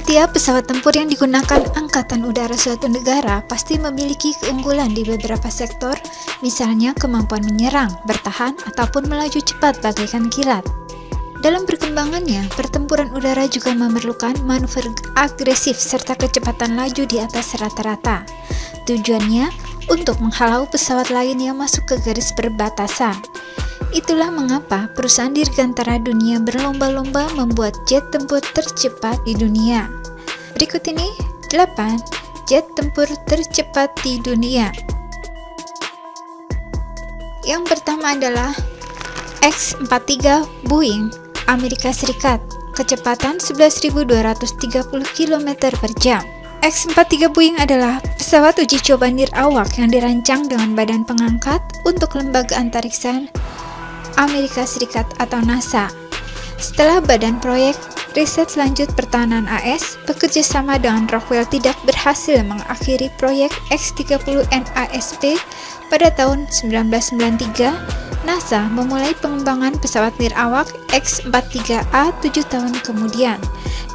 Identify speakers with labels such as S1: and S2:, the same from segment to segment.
S1: Setiap pesawat tempur yang digunakan Angkatan Udara suatu negara pasti memiliki keunggulan di beberapa sektor, misalnya kemampuan menyerang, bertahan, ataupun melaju cepat bagaikan kilat. Dalam perkembangannya, pertempuran udara juga memerlukan manuver agresif serta kecepatan laju di atas rata-rata. Tujuannya untuk menghalau pesawat lain yang masuk ke garis perbatasan. Itulah mengapa perusahaan dirgantara dunia berlomba-lomba membuat jet tempur tercepat di dunia. Berikut ini 8 jet tempur tercepat di dunia. Yang pertama adalah X-43 Boeing, Amerika Serikat, kecepatan 11.230 km per jam. X-43 Boeing adalah pesawat uji coba nirawak yang dirancang dengan badan pengangkat untuk lembaga antariksa Amerika Serikat atau NASA. Setelah badan proyek riset lanjut pertahanan AS bekerja sama dengan Rockwell tidak berhasil mengakhiri proyek X-30 NASP pada tahun 1993, NASA memulai pengembangan pesawat nirawak X-43A 7 tahun kemudian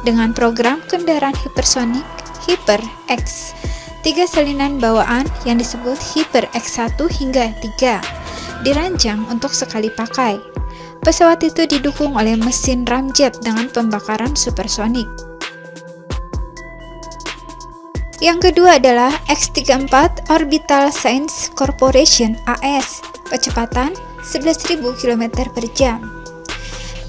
S1: dengan program kendaraan hipersonik Hyper-X, 3 salinan bawaan yang disebut Hyper-X1 hingga 3 dirancang untuk sekali pakai. Pesawat itu didukung oleh mesin ramjet dengan pembakaran supersonik. Yang kedua adalah X-34 Orbital Science Corporation AS, kecepatan 11.000 km per jam.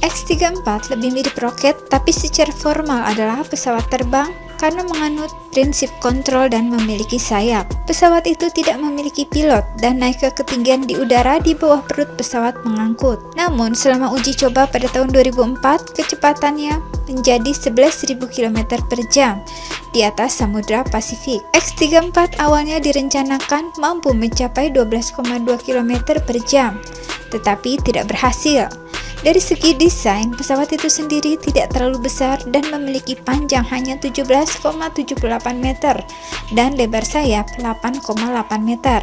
S1: X-34 lebih mirip roket, tapi secara formal adalah pesawat terbang karena menganut prinsip kontrol dan memiliki sayap. Pesawat itu tidak memiliki pilot dan naik ke ketinggian di udara di bawah perut pesawat mengangkut. Namun, selama uji coba pada tahun 2004, kecepatannya menjadi 11.000 km per jam di atas Samudra Pasifik. X-34 awalnya direncanakan mampu mencapai 12,2 km per jam, tetapi tidak berhasil. Dari segi desain, pesawat itu sendiri tidak terlalu besar dan memiliki panjang hanya 17,78 meter dan lebar sayap 8,8 meter.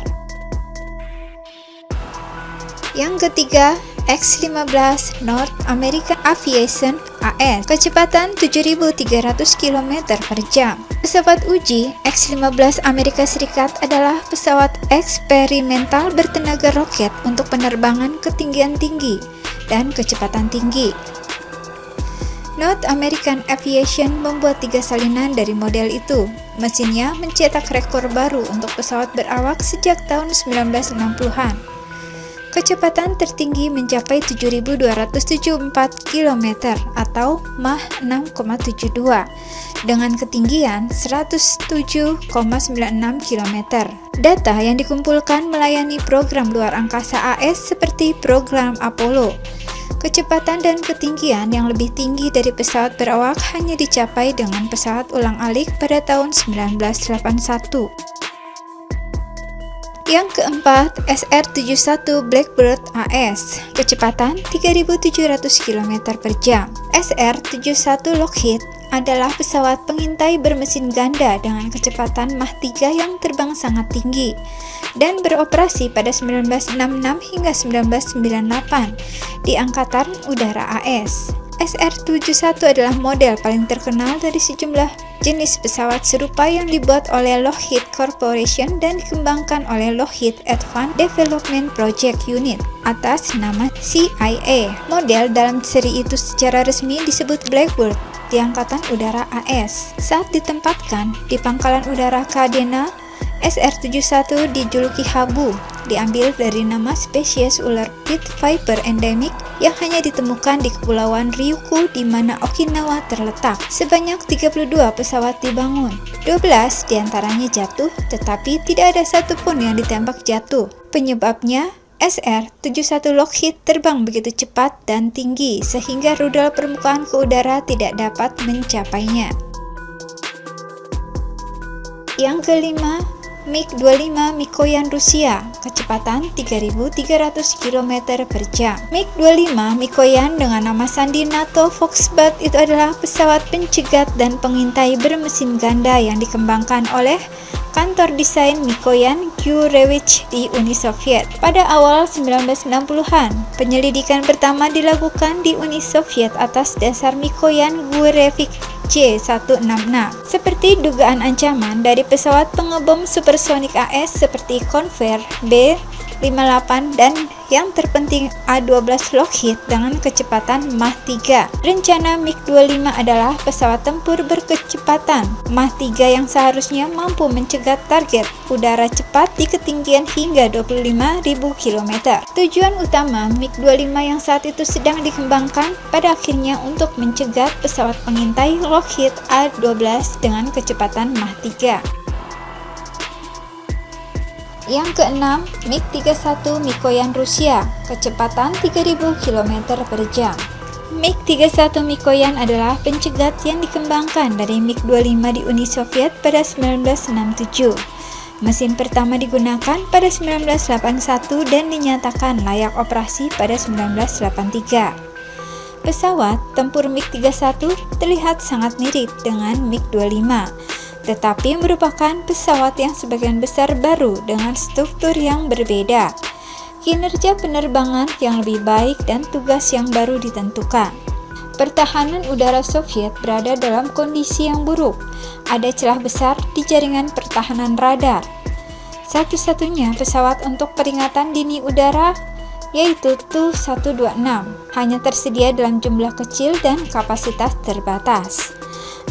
S1: Yang ketiga, X-15 North American Aviation AS, kecepatan 7.300 km per jam. Pesawat uji X-15 Amerika Serikat adalah pesawat eksperimental bertenaga roket untuk penerbangan ketinggian tinggi dan kecepatan tinggi. North American Aviation membuat 3 salinan dari model itu. Mesinnya mencetak rekor baru untuk pesawat berawak sejak tahun 1960-an. Kecepatan tertinggi mencapai 7.274 km atau Mach 6,72 dengan ketinggian 107,96 km. Data yang dikumpulkan melayani program luar angkasa AS seperti program Apollo. Kecepatan dan ketinggian yang lebih tinggi dari pesawat berawak hanya dicapai dengan pesawat ulang-alik pada tahun 1981. Yang keempat, SR-71 Blackbird AS, kecepatan 3.700 km per jam. SR-71 Lockheed adalah pesawat pengintai bermesin ganda dengan kecepatan Mach 3 yang terbang sangat tinggi dan beroperasi pada 1966 hingga 1998 di Angkatan Udara AS. SR-71 adalah model paling terkenal dari sejumlah jenis pesawat serupa yang dibuat oleh Lockheed Corporation dan dikembangkan oleh Lockheed Advanced Development Project Unit atas nama CIA. Model dalam seri itu secara resmi disebut Blackbird di Angkatan Udara AS. Saat ditempatkan di Pangkalan Udara Kadena, SR-71 dijuluki Habu, diambil dari nama spesies ular pit viper endemik yang hanya ditemukan di Kepulauan Ryukyu di mana Okinawa terletak. Sebanyak 32 pesawat dibangun, 12 diantaranya jatuh, tetapi tidak ada satupun yang ditembak jatuh. Penyebabnya, SR-71 Lockheed terbang begitu cepat dan tinggi sehingga rudal permukaan ke udara tidak dapat mencapainya. Yang kelima, MiG-25 Mikoyan Rusia, kecepatan 3.300 km per jam. MiG-25 Mikoyan dengan nama sandi NATO Foxbat itu adalah pesawat pencegat dan pengintai bermesin ganda yang dikembangkan oleh kantor desain Mikoyan Gurevich di Uni Soviet. Pada awal 1960-an, penyelidikan pertama dilakukan di Uni Soviet atas dasar Mikoyan Gurevich C-166. Seperti dugaan ancaman dari pesawat pengebom supersonik AS seperti Convair B-58 dan yang terpenting A-12 Lockheed dengan kecepatan Mach 3. Rencana MiG-25 adalah pesawat tempur berkecepatan Mach 3 yang seharusnya mampu mencegat target udara cepat di ketinggian hingga 25.000 km. Tujuan utama MiG-25 yang saat itu sedang dikembangkan pada akhirnya untuk mencegat pesawat pengintai Lockheed A-12 dengan kecepatan Mach 3. Yang keenam, MiG-31 Mikoyan Rusia, kecepatan 3000 km per jam. MiG-31 Mikoyan adalah pencegat yang dikembangkan dari MiG-25 di Uni Soviet pada 1967. Mesin pertama digunakan pada 1981 dan dinyatakan layak operasi pada 1983. Pesawat tempur MiG-31 terlihat sangat mirip dengan MiG-25, tetapi merupakan pesawat yang sebagian besar baru dengan struktur yang berbeda, kinerja penerbangan yang lebih baik dan tugas yang baru ditentukan. Pertahanan udara Soviet berada dalam kondisi yang buruk, ada celah besar di jaringan pertahanan radar. Satu-satunya pesawat untuk peringatan dini udara yaitu Tu-126, hanya tersedia dalam jumlah kecil dan kapasitas terbatas.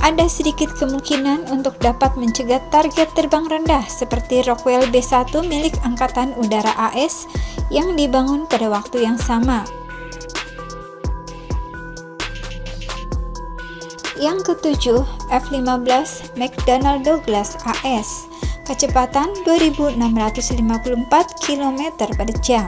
S1: Ada sedikit kemungkinan untuk dapat mencegat target terbang rendah seperti Rockwell B-1 milik Angkatan Udara AS yang dibangun pada waktu yang sama. Yang ketujuh, F-15 McDonnell Douglas AS, kecepatan 2.654 km per jam.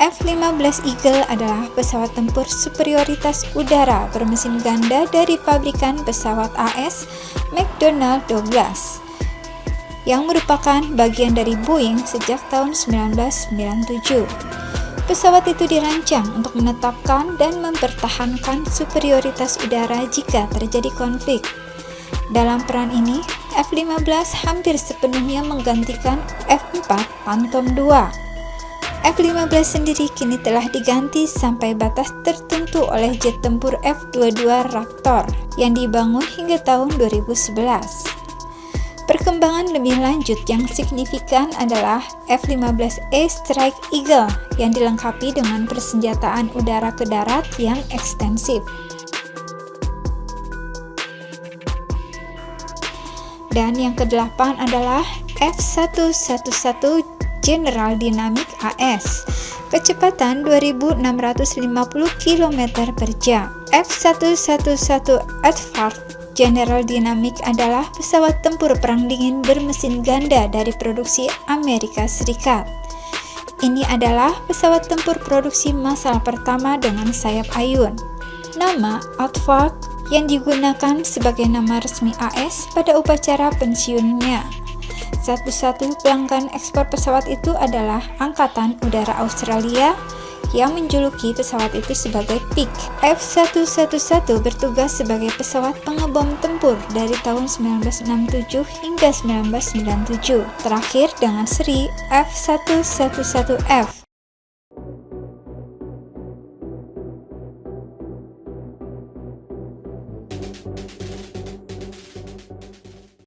S1: F-15 Eagle adalah pesawat tempur superioritas udara bermesin ganda dari pabrikan pesawat AS McDonnell Douglas yang merupakan bagian dari Boeing sejak tahun 1997. Pesawat itu dirancang untuk menetapkan dan mempertahankan superioritas udara jika terjadi konflik. Dalam peran ini, F-15 hampir sepenuhnya menggantikan F-4 Phantom II. F-15 sendiri kini telah diganti sampai batas tertentu oleh jet tempur F-22 Raptor yang dibangun hingga tahun 2011. Perkembangan lebih lanjut yang signifikan adalah F-15A Strike Eagle yang dilengkapi dengan persenjataan udara ke darat yang ekstensif. Dan yang kedelapan adalah F-111 General Dynamic AS, kecepatan 2.650 km per jam. F-111 Edward General Dynamic adalah pesawat tempur perang dingin bermesin ganda dari produksi Amerika Serikat. Ini adalah pesawat tempur produksi massal pertama dengan sayap ayun. Nama Edward yang digunakan sebagai nama resmi AS pada upacara pensiunnya. Satu-satu pelanggan ekspor pesawat itu adalah Angkatan Udara Australia yang menjuluki pesawat itu sebagai PIC. F-111 bertugas sebagai pesawat pengebom tempur dari tahun 1967 hingga 1997, terakhir dengan seri F-111F.